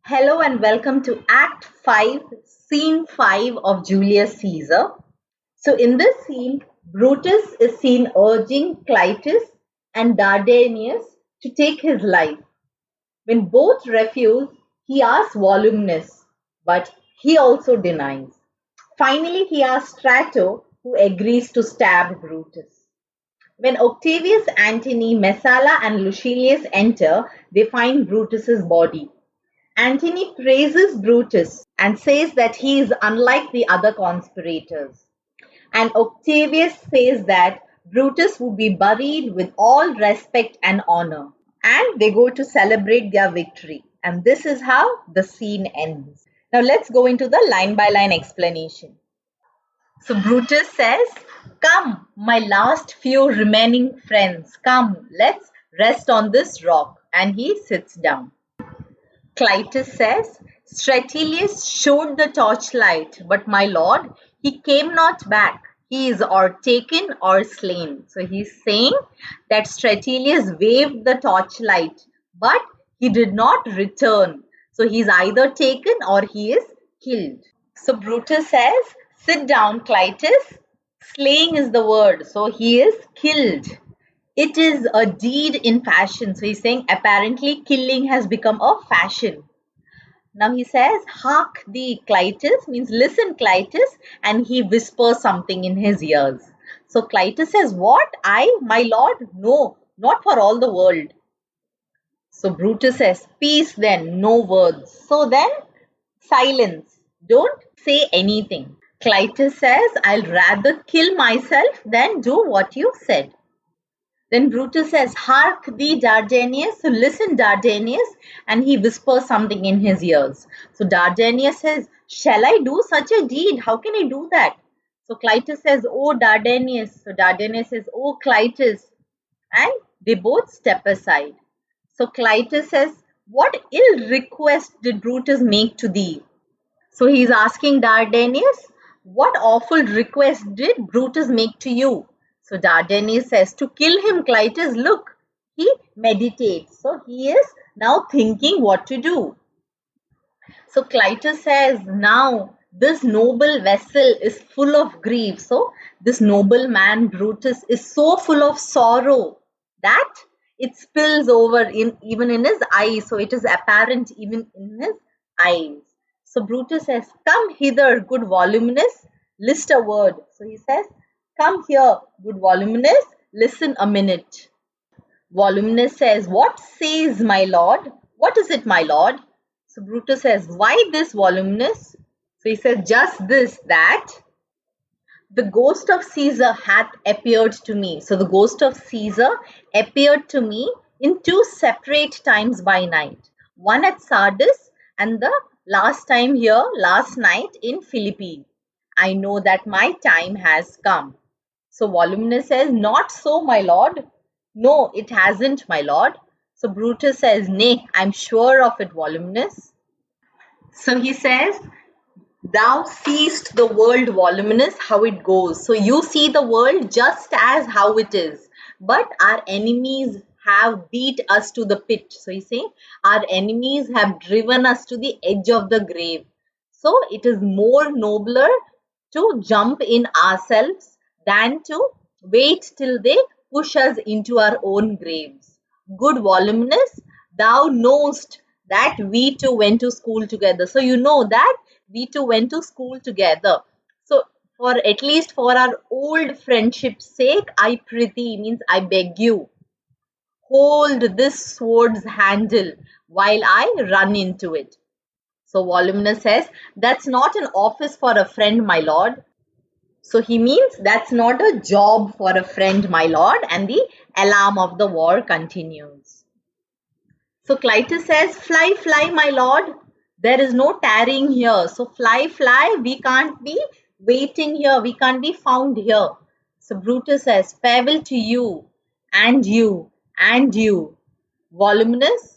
Hello and welcome to Act 5, Scene 5 of Julius Caesar. So, in this scene, Brutus is seen urging Clitus and Dardanius to take his life. When both refuse, he asks Voluminus, but he also denies. Finally, he asks Strato, who agrees to stab Brutus. When Octavius, Antony, Messala, and Lucilius enter, they find Brutus's body. Antony praises Brutus and says that he is unlike the other conspirators. And Octavius says that Brutus would be buried with all respect and honor. And they go to celebrate their victory. And this is how the scene ends. Now let's go into the line by line explanation. So Brutus says, "Come, my last few remaining friends, come, let's rest on this rock." And he sits down. Clitus says, "Stratilius showed the torchlight, but my lord, he came not back. He is or taken or slain." So he's saying that Stratilius waved the torchlight, but he did not return. So he's either taken or he is killed. So Brutus says, "Sit down, Clitus." Slaying is the word. So he is killed. It is a deed in fashion. So he's saying apparently killing has become a fashion. Now he says, "Hark thee, Clitus," means listen, Clitus, and he whispers something in his ears. So Clitus says, "What? I, my lord? No, not for all the world." So Brutus says, "Peace then, no words." So then, silence. Don't say anything. Clitus says, "I'll rather kill myself than do what you said." Then Brutus says, "Hark thee, Dardanius." So listen, Dardanius, and he whispers something in his ears. So Dardanius says, "Shall I do such a deed? How can I do that?" So Clitus says, "Oh, Dardanius." So Dardanius says, "Oh, Clitus." And they both step aside. So Clitus says, "What ill request did Brutus make to thee?" So he's asking Dardanius, "What awful request did Brutus make to you?" So Dardanius says, "To kill him, Clitus." Look, he meditates. So he is now thinking what to do. So Clitus says, "Now this noble vessel is full of grief." So this noble man, Brutus, is so full of sorrow that it spills over even in his eyes. So it is apparent even in his eyes. So Brutus says, "Come hither, good Voluminus, list a word." So he says, "Come here, good Voluminus, listen a minute." Voluminus says, "What says my lord?" "What is it, my lord?" So Brutus says, "Why this, Voluminus?" So he says, "Just this, that the ghost of Caesar hath appeared to me." So the ghost of Caesar appeared to me in two separate times by night. One at Sardis and the last time here, last night in Philippi. I know that my time has come. So Voluminus says, "Not so, my lord." "No, it hasn't, my lord." So Brutus says, "Nay, I'm sure of it, Voluminus." So he says, "Thou seest the world, Voluminus, how it goes." So you see the world just as how it is. But our enemies have beat us to the pit. So he's saying our enemies have driven us to the edge of the grave. So it is more nobler to jump in ourselves than to wait till they push us into our own graves. Good Voluminus, thou knowest that we two went to school together. So you know that we two went to school together. So for at least for our old friendship's sake, I prithee, means I beg you, hold this sword's handle while I run into it. So Voluminus says, "That's not an office for a friend, my lord." So he means that's not a job for a friend, my lord. And the alarm of the war continues. So Clitus says, "Fly, fly, my lord. There is no tarrying here. So fly, fly. We can't be waiting here. We can't be found here." So Brutus says, "Farewell to you, and you, and you, Voluminus."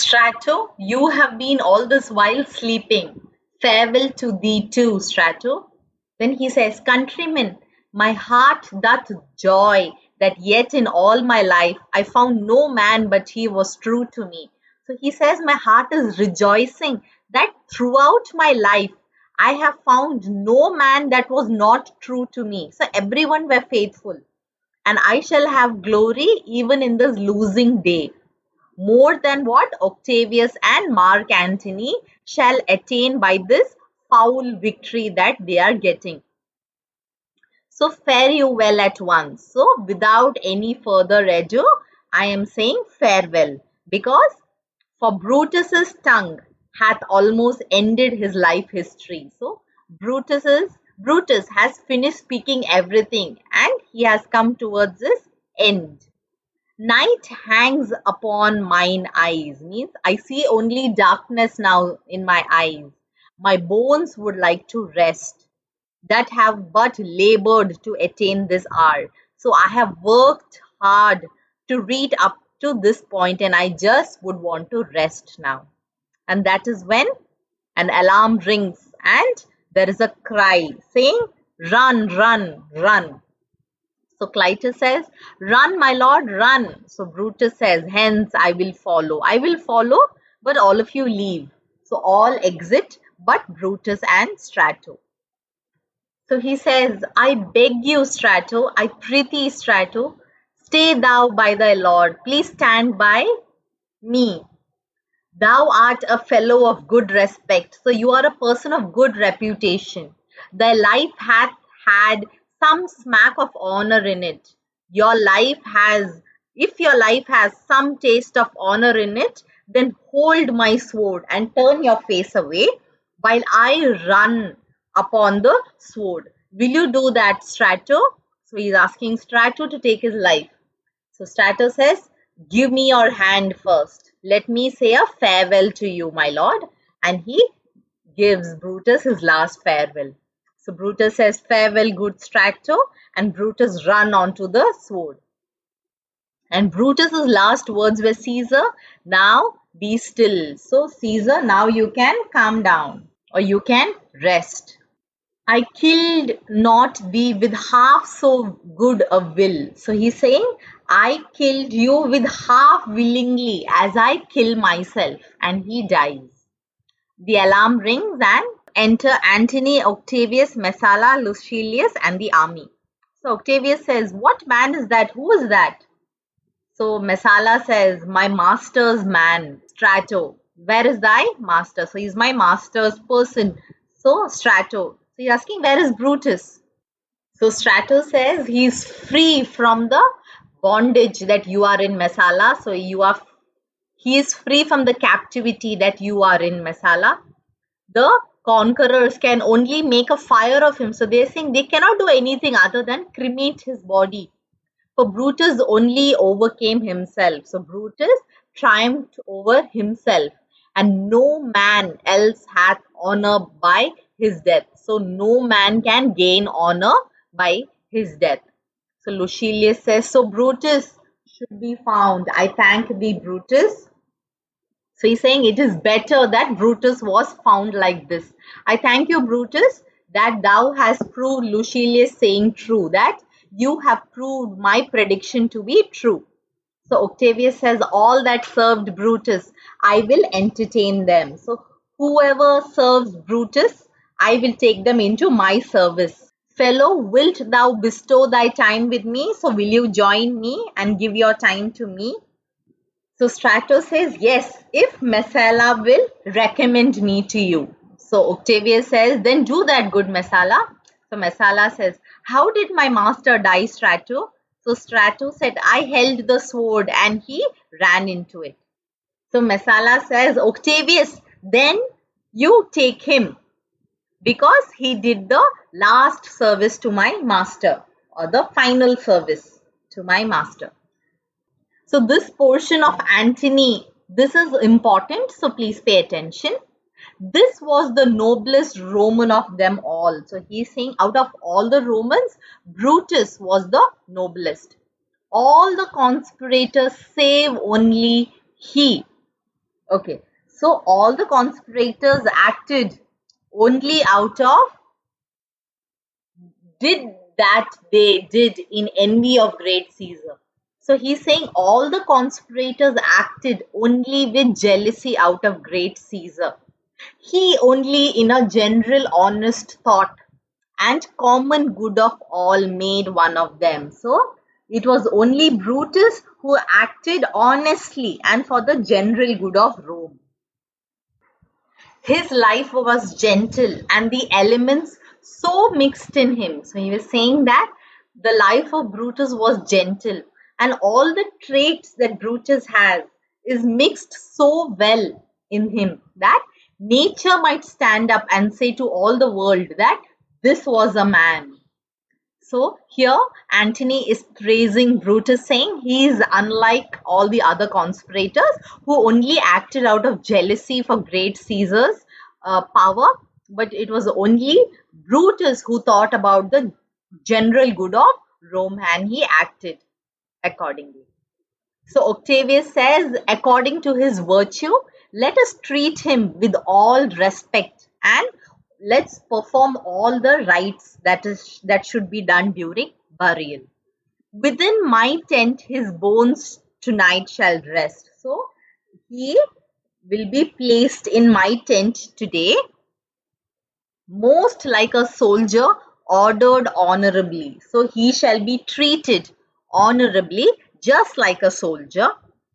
"Strato, you have been all this while sleeping. Farewell to thee too, Strato." Then he says, "Countrymen, my heart doth joy that yet in all my life I found no man but he was true to me." So he says, my heart is rejoicing that throughout my life, I have found no man that was not true to me. So everyone were faithful. And I shall have glory even in this losing day, more than what Octavius and Mark Antony shall attain by this foul victory that they are getting. So fare you well at once. So without any further ado, I am saying farewell, because for Brutus's tongue hath almost ended his life history. So Brutus has finished speaking everything, and he has come towards his end. Night hangs upon mine eyes, means I see only darkness now in my eyes. My bones would like to rest, that have but labored to attain this hour. So I have worked hard to read up to this point, and I just would want to rest now. And that is when an alarm rings and there is a cry saying, run, run, run. So Clitus says, run, my lord, run. So Brutus says, hence I will follow. I will follow, but all of you leave. So all exit but Brutus and Strato. So he says, I beg you, Strato, I prithee, Strato, stay thou by thy lord. Please stand by me. Thou art a fellow of good respect. So you are a person of good reputation. Thy life hath had some smack of honor in it. Your life has, if your life has some taste of honor in it, then hold my sword and turn your face away while I run upon the sword. Will you do that, Strato? So he's asking Strato to take his life. So Strato says, give me your hand first. Let me say a farewell to you, my lord. And he gives Brutus his last farewell. So Brutus says, farewell, good Strato. And Brutus run onto the sword. And Brutus's last words were, Caesar, now be still. So Caesar, now you can calm down, or you can rest. I killed not thee with half so good a will. So he's saying, I killed you with half willingly as I kill myself. And he dies. The alarm rings and enter Antony, Octavius, Messala, Lucilius and the army. So Octavius says, what man is that? Who is that? So Messala says, my master's man, Strato. Where is thy master? So he's my master's person. So Strato. So he's asking, where is Brutus? So Strato says he's free from the bondage that you are in, Messala. So he is free from the captivity that you are in, Messala. The conquerors can only make a fire of him. So they're saying they cannot do anything other than cremate his body. For Brutus only overcame himself. So Brutus triumphed over himself, and no man else hath honor by his death. So no man can gain honor by his death. So Lucilius says, so Brutus should be found. I thank thee, Brutus. So he's saying it is better that Brutus was found like this. I thank you, Brutus, that thou hast proved Lucilius saying true, that you have proved my prediction to be true. So Octavius says, all that served Brutus, I will entertain them. So whoever serves Brutus, I will take them into my service. Fellow, wilt thou bestow thy time with me? So will you join me and give your time to me? So Strato says, yes, if Messala will recommend me to you. So Octavius says, then do that, good Messala. So Messala says, how did my master die, Strato? So Strato said, I held the sword and he ran into it. So Messala says, Octavius, then you take him, because he did the last service to my master, or the final service to my master. So this portion of Antony, this is important, so please pay attention. This was the noblest Roman of them all. So he's saying out of all the Romans, Brutus was the noblest. All the conspirators save only he. Okay, so all the conspirators acted only out of did that they did in envy of great Caesar. So he's saying all the conspirators acted only with jealousy out of great Caesar. He only in a general honest thought and common good of all made one of them. So it was only Brutus who acted honestly and for the general good of Rome. His life was gentle and the elements so mixed in him. So he was saying that the life of Brutus was gentle and all the traits that Brutus has is mixed so well in him that nature might stand up and say to all the world that this was a man. So here Antony is praising Brutus, saying he is unlike all the other conspirators who only acted out of jealousy for great Caesar's power, but it was only Brutus who thought about the general good of Rome and he acted accordingly. So Octavius says, according to his virtue, let us treat him with all respect and let's perform all the rites that should be done during burial. Within my tent his bones tonight shall rest. So he will be placed in my tent today, most like a soldier ordered honorably. So he shall be treated honorably, just like a soldier.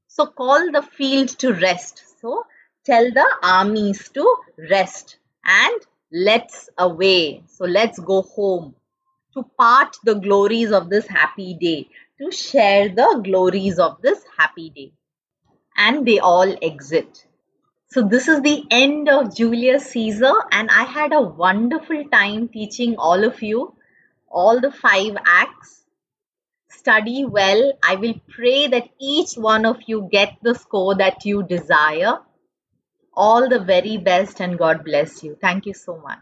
So call the field to rest. So tell the armies to rest and let's away. So let's go home to part the glories of this happy day, to share the glories of this happy day. And they all exit. So this is the end of Julius Caesar, and I had a wonderful time teaching all of you all the 5 acts. Study well. I will pray that each one of you get the score that you desire. All the very best and God bless you. Thank you so much.